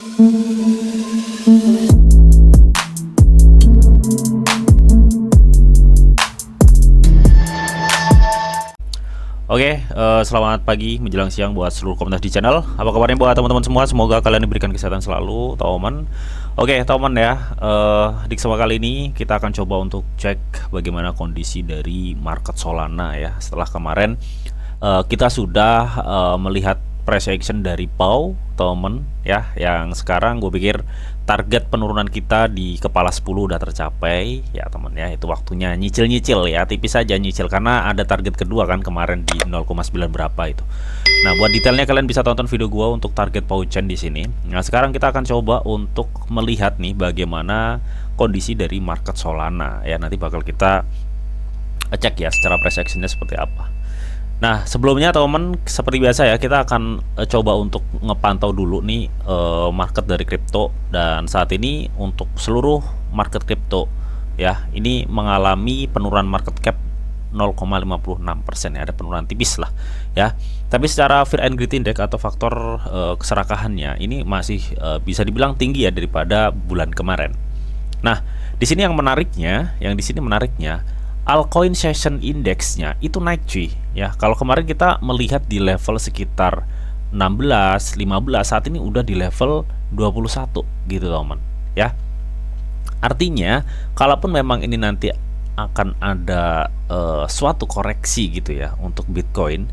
Oke, selamat pagi menjelang siang buat seluruh komunitas di channel. Apa kabarnya buat teman-teman semua? Semoga kalian diberikan kesehatan selalu, teman. Oke, teman ya. Di kesempatan kali ini kita akan coba untuk cek bagaimana kondisi dari market Solana ya. Setelah kemarin kita sudah melihat price action dari PAU, teman ya. Yang sekarang gue pikir target penurunan kita di kepala 10 udah tercapai ya teman ya. Itu waktunya nyicil-nyicil ya, tipis saja nyicil karena ada target kedua kan kemarin di 0,9 berapa itu. Nah, buat detailnya kalian bisa tonton video gua untuk target PAU-Chain di sini. Nah, sekarang kita akan coba untuk melihat nih bagaimana kondisi dari market Solana ya. Nanti bakal kita cek ya secara price action-nya seperti apa. Nah, sebelumnya teman, seperti biasa ya, kita akan coba untuk ngepantau dulu nih market dari kripto. Dan saat ini untuk seluruh market kripto ya, ini mengalami penurunan market cap 0,56% ya, ada penurunan tipis lah ya. Tapi secara Fear and Greed Index atau faktor keserakahannya ini masih bisa dibilang tinggi ya daripada bulan kemarin. Nah, di sini yang menariknya, Altcoin Session Index-nya itu naik cuy ya. Kalau kemarin kita melihat di level sekitar 16, 15, saat ini udah di level 21 gitu teman ya. Artinya kalaupun memang ini nanti akan ada suatu koreksi gitu ya untuk Bitcoin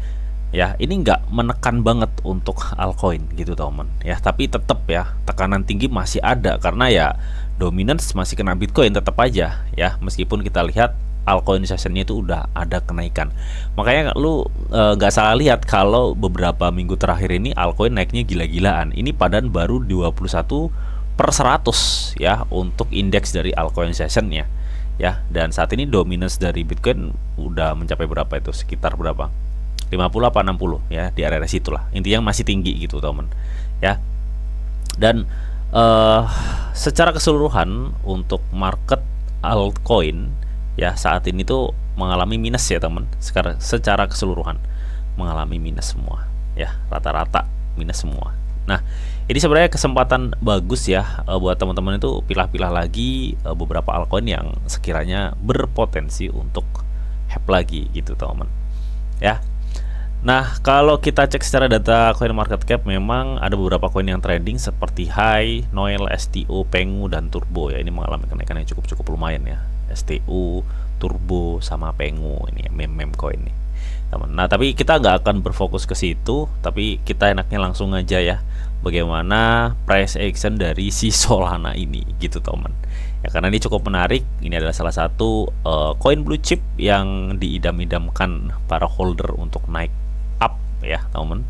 ya, ini nggak menekan banget untuk altcoin gitu teman ya. Tapi tetap ya tekanan tinggi masih ada karena ya dominance masih kena Bitcoin tetap aja ya, meskipun kita lihat altcoin sessionnya itu udah ada kenaikan. Makanya lu nggak salah lihat kalau beberapa minggu terakhir ini altcoin naiknya gila-gilaan. Ini padahal baru 21/100 ya untuk indeks dari altcoin sessionnya ya. Dan saat ini dominance dari Bitcoin udah mencapai berapa itu? Sekitar berapa? 50 apa 60 ya, di area situlah. Intinya masih tinggi gitu teman ya. Dan secara keseluruhan untuk market altcoin ya saat ini tuh mengalami minus ya teman. Sekarang secara keseluruhan mengalami minus semua ya, rata-rata minus semua. Nah, ini sebenarnya kesempatan bagus ya buat teman-teman itu pilah-pilah lagi beberapa altcoin yang sekiranya berpotensi untuk hype lagi gitu teman ya. Nah, kalau kita cek secara data coin market cap, memang ada beberapa koin yang trending seperti Hai, Noel, STO, Pengu, dan Turbo ya. Ini mengalami kenaikan yang cukup lumayan ya. STO, Turbo, sama Pengu ini ya, meme coin nih teman. Nah, tapi kita nggak akan berfokus ke situ, tapi kita enaknya langsung aja ya bagaimana price action dari si Solana ini gitu teman ya, karena ini cukup menarik. Ini adalah salah satu koin blue chip yang diidam-idamkan para holder untuk naik up ya teman.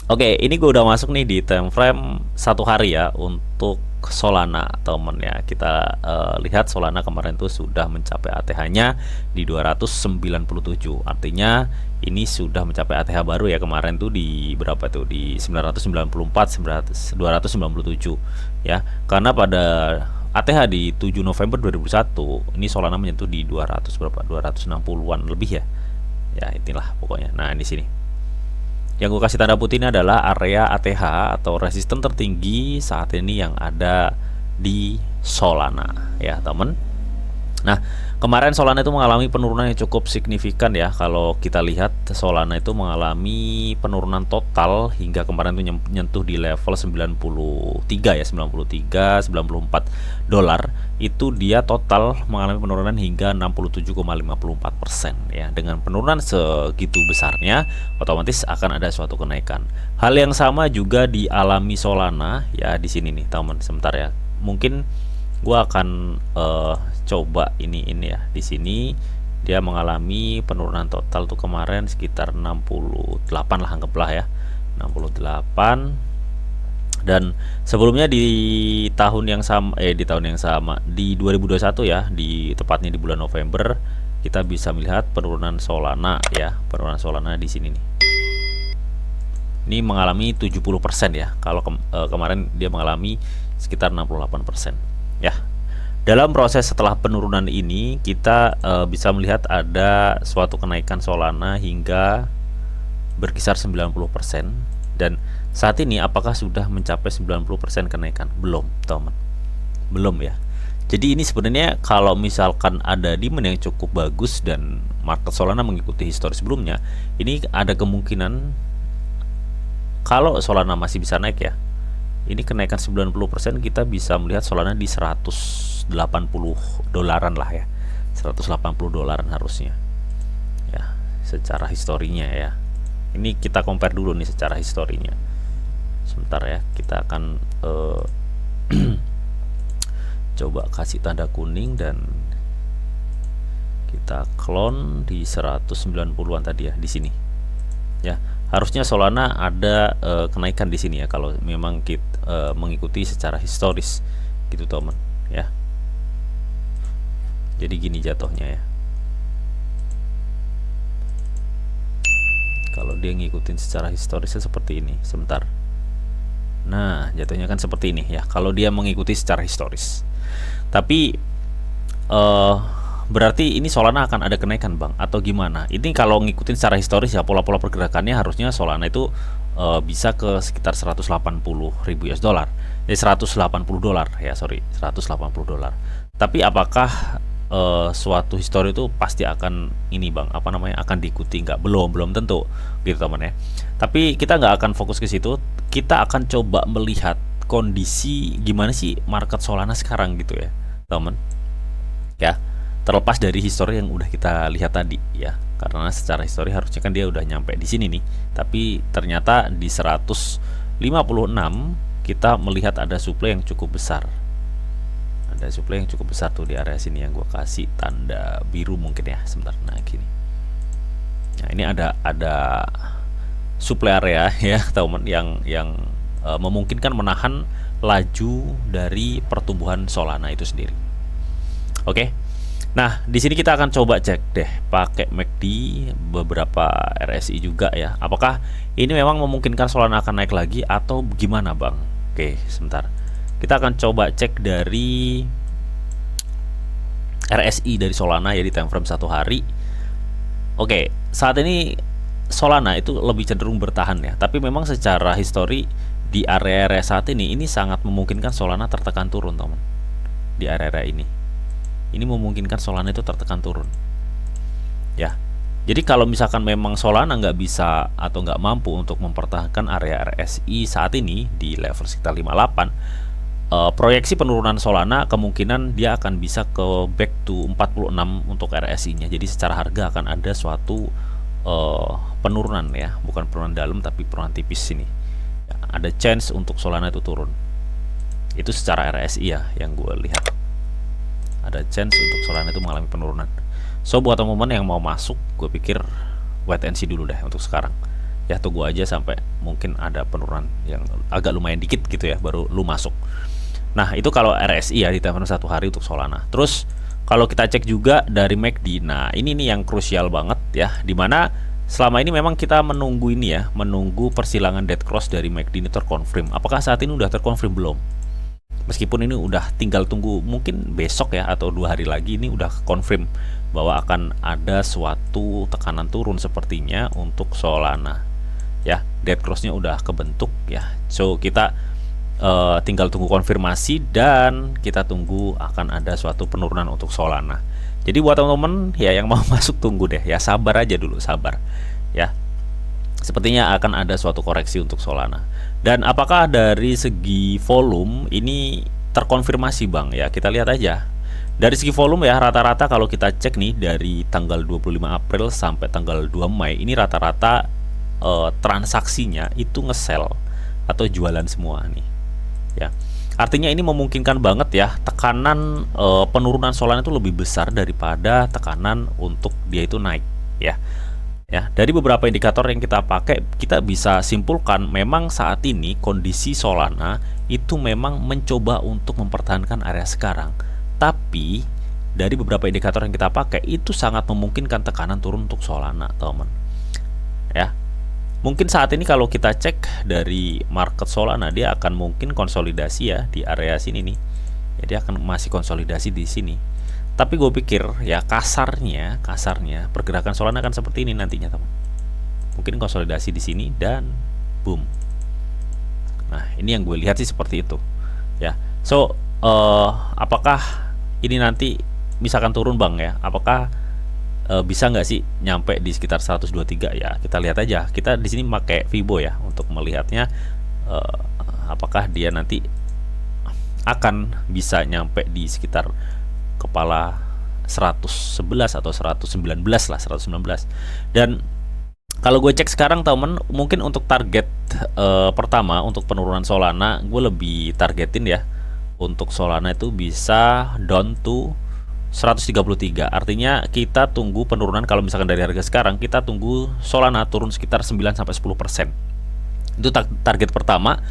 Oke, ini gue udah masuk nih di time frame 1 hari ya untuk Solana temen ya. Kita lihat Solana kemarin tuh sudah mencapai ATH-nya di 297. Artinya ini sudah mencapai ATH baru ya, kemarin tuh di berapa tuh? Di 994, 297 ya. Karena pada ATH di 7 November 2001 ini Solana menyentuh di 200 berapa? 260-an lebih ya. Ya, inilah pokoknya. Nah, di sini yang gue kasih tanda putih ini adalah area ATH atau resisten tertinggi saat ini yang ada di Solana ya temen. Nah, kemarin Solana itu mengalami penurunan yang cukup signifikan ya. Kalau kita lihat Solana itu mengalami penurunan total hingga kemarin itu nyentuh di level 93 ya, 94 dolar. Itu dia total mengalami penurunan hingga 67,54% ya. Dengan penurunan segitu besarnya, otomatis akan ada suatu kenaikan. Hal yang sama juga dialami Solana ya di sini nih teman. Sebentar ya, mungkin gua akan coba ini ya. Di sini dia mengalami penurunan total tuh kemarin sekitar 68 lah, anggaplah ya, 68. Dan sebelumnya di tahun yang sama di 2021 ya, di tepatnya di bulan November, kita bisa melihat penurunan Solana ya. Penurunan Solana di sini nih. Ini mengalami 70% ya. Kalau kemarin dia mengalami sekitar 68% ya. Dalam proses setelah penurunan ini kita bisa melihat ada suatu kenaikan Solana hingga berkisar 90%. Dan Saat ini apakah sudah mencapai 90% kenaikan? Belum, teman. Belum ya. Jadi ini sebenarnya kalau misalkan ada demand yang cukup bagus dan market Solana mengikuti histori sebelumnya, ini ada kemungkinan kalau Solana masih bisa naik ya. Ini kenaikan 90% kita bisa melihat Solana di 180 dolaran lah ya. 180 dolaran harusnya. Ya, secara historinya ya. Ini kita compare dulu nih secara historinya. Sebentar ya, kita akan coba kasih tanda kuning dan kita clone di 190-an tadi ya, di sini. Ya, harusnya Solana ada kenaikan di sini ya kalau memang kita mengikuti secara historis gitu teman ya. Jadi gini jatuhnya ya. Kalau dia ngikutin secara historisnya seperti ini, sebentar. Nah, jatuhnya kan seperti ini ya kalau dia mengikuti secara historis. Tapi berarti ini Solana akan ada kenaikan Bang atau gimana? Ini kalau ngikutin secara historis ya pola-pola pergerakannya harusnya Solana itu bisa ke sekitar 180.000 US dollar. 180 dolar ya, sorry, 180 dolar. Tapi apakah suatu histori itu pasti akan ini Bang, apa namanya, akan diikuti nggak? Belum tentu gitu teman ya. Tapi kita nggak akan fokus ke situ, kita akan coba melihat kondisi gimana sih market Solana sekarang gitu ya teman ya, terlepas dari histori yang udah kita lihat tadi ya, karena secara histori harusnya kan dia udah nyampe di sini nih, tapi ternyata di 156 kita melihat ada supply yang cukup besar. Ada supply yang cukup besar tuh di area sini yang gue kasih tanda biru mungkin ya, sebentar. Nah gini, nah ini ada supply area ya teman yang memungkinkan menahan laju dari pertumbuhan Solana itu sendiri. Oke. Nah, di sini kita akan coba cek deh pakai MACD beberapa RSI juga ya. Apakah ini memang memungkinkan Solana akan naik lagi atau gimana, Bang? Oke, sebentar. Kita akan coba cek dari RSI dari Solana ya di time frame 1 hari. Oke, saat ini Solana itu lebih cenderung bertahan ya, tapi memang secara histori di area-area saat ini sangat memungkinkan Solana tertekan turun teman. Di area-area ini memungkinkan Solana itu tertekan turun ya. Jadi kalau misalkan memang Solana nggak bisa atau nggak mampu untuk mempertahankan area RSI saat ini di level sekitar 58, proyeksi penurunan Solana kemungkinan dia akan bisa ke back to 46 untuk RSI nya. Jadi secara harga akan ada suatu penurunan ya, bukan penurunan dalam tapi penurunan tipis sini ya, ada chance untuk Solana itu turun. Itu secara RSI ya yang gue lihat, ada chance untuk Solana itu mengalami penurunan. So buat teman-teman yang mau masuk, gue pikir wait and see dulu deh untuk sekarang ya, tunggu aja sampai mungkin ada penurunan yang agak lumayan dikit gitu ya, baru lu masuk. Nah itu kalau RSI ya di time frame 1 hari untuk Solana. Terus kalau kita cek juga dari MACD, nah ini nih yang krusial banget ya, dimana selama ini memang kita menunggu ini ya, menunggu persilangan dead cross dari MACD ini terkonfirm. Apakah saat ini udah terkonfirm belum? Meskipun ini udah tinggal tunggu mungkin besok ya atau 2 hari lagi, ini udah confirm bahwa akan ada suatu tekanan turun sepertinya untuk Solana ya, dead crossnya udah kebentuk ya. So kita tinggal tunggu konfirmasi dan kita tunggu akan ada suatu penurunan untuk Solana. Jadi buat teman-teman ya yang mau masuk, tunggu deh ya, sabar aja dulu, sabar ya. Sepertinya akan ada suatu koreksi untuk Solana. Dan apakah dari segi volume ini terkonfirmasi Bang ya, kita lihat aja. Dari segi volume ya, rata-rata kalau kita cek nih dari tanggal 25 April sampai tanggal 2 Mei ini rata-rata transaksinya itu nge-sell atau jualan semua nih ya. Artinya ini memungkinkan banget ya tekanan penurunan Solana itu lebih besar daripada tekanan untuk dia itu naik ya. Ya, dari beberapa indikator yang kita pakai, kita bisa simpulkan memang saat ini kondisi Solana itu memang mencoba untuk mempertahankan area sekarang. Tapi dari beberapa indikator yang kita pakai itu sangat memungkinkan tekanan turun untuk Solana, teman. Ya. Mungkin saat ini kalau kita cek dari market Solana, dia akan mungkin konsolidasi ya di area sini nih. Ya, dia akan masih konsolidasi di sini. Tapi gue pikir ya kasarnya pergerakan Solana akan seperti ini nantinya teman. Mungkin konsolidasi di sini dan boom Ini yang gue lihat sih seperti itu ya. So apakah ini nanti misalkan turun bang ya, apakah bisa nggak sih nyampe di sekitar 123? Ya kita lihat aja, kita di sini pakai Fibo ya untuk melihatnya, apakah dia nanti akan bisa nyampe di sekitar kepala 111 atau 119 lah, 119. Dan kalau gue cek sekarang temen, mungkin untuk target pertama untuk penurunan Solana, gue lebih targetin ya untuk Solana itu bisa down to 133. Artinya kita tunggu penurunan, kalau misalkan dari harga sekarang kita tunggu Solana turun sekitar 9 sampai 10%. Itu target pertama.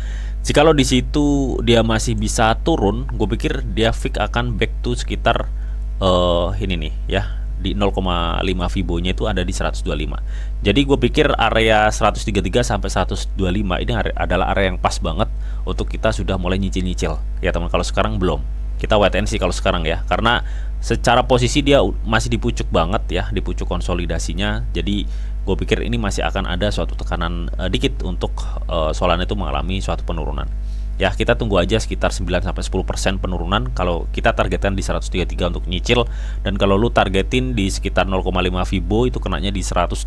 Jikalau di situ dia masih bisa turun, gue pikir dia fix akan back to sekitar ini nih ya, di 0,5 Fibo-nya itu ada di 125. Jadi gue pikir area 133 sampai 125 ini adalah area yang pas banget untuk kita sudah mulai nyicil-nyicil ya teman. Kalau sekarang belum, kita wait and see kalau sekarang ya, karena secara posisi dia masih di pucuk banget ya, di pucuk konsolidasinya. Jadi gue pikir ini masih akan ada suatu tekanan dikit untuk Solana itu mengalami suatu penurunan. Ya kita tunggu aja sekitar 9-10% penurunan kalau kita targetkan di 133 untuk nyicil, dan kalau lu targetin di sekitar 0,5 Fibo itu kenanya di 125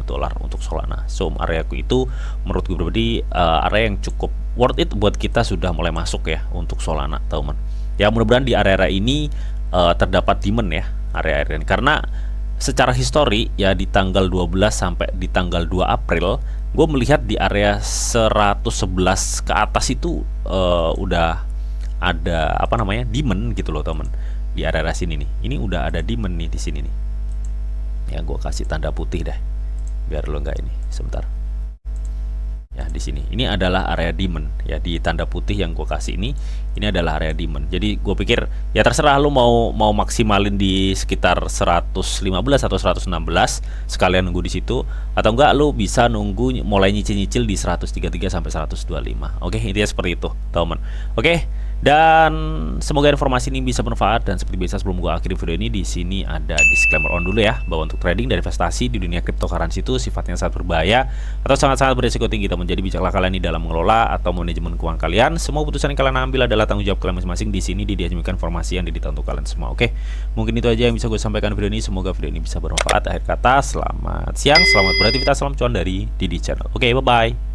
dolar untuk Solana. So area itu menurut gue pribadi area yang cukup worth it buat kita sudah mulai masuk ya untuk Solana teman. Ya mudah-mudahan di area ini terdapat demand ya area ini, karena secara histori ya di tanggal 12 sampai di tanggal 2 April gue melihat di area 111 ke atas itu udah ada apa namanya demand gitu loh temen. Di area sini nih, ini udah ada demand nih di sini nih ya. Gue kasih tanda putih deh biar lo nggak ini, sebentar ya. Di sini ini adalah area demand ya, di tanda putih yang gue kasih ini adalah area demand. Jadi gue pikir ya terserah lu mau maksimalin di sekitar 115 atau 116 sekalian nunggu di situ, atau enggak lu bisa nunggu mulai nyicil-nyicil di 133 sampai 125. Oke, intinya seperti itu teman. Oke, dan semoga informasi ini bisa bermanfaat. Dan seperti biasa sebelum gue akhiri video ini, di sini ada disclaimer on dulu ya, bahwa untuk trading dan investasi di dunia cryptocurrency itu sifatnya sangat berbahaya atau sangat-sangat berisiko tinggi teman. Jadi bijaklah kalian di dalam mengelola atau manajemen keuangan kalian. Semua keputusan yang kalian ambil adalah tanggung jawab kalian masing-masing. Di sini dijaminkan informasi yang didita untuk kalian semua. Oke, mungkin itu aja yang bisa gue sampaikan video ini. Semoga video ini bisa bermanfaat. Akhir kata, selamat siang, selamat beraktivitas, salam cuan dari Didi Channel. Oke, bye bye.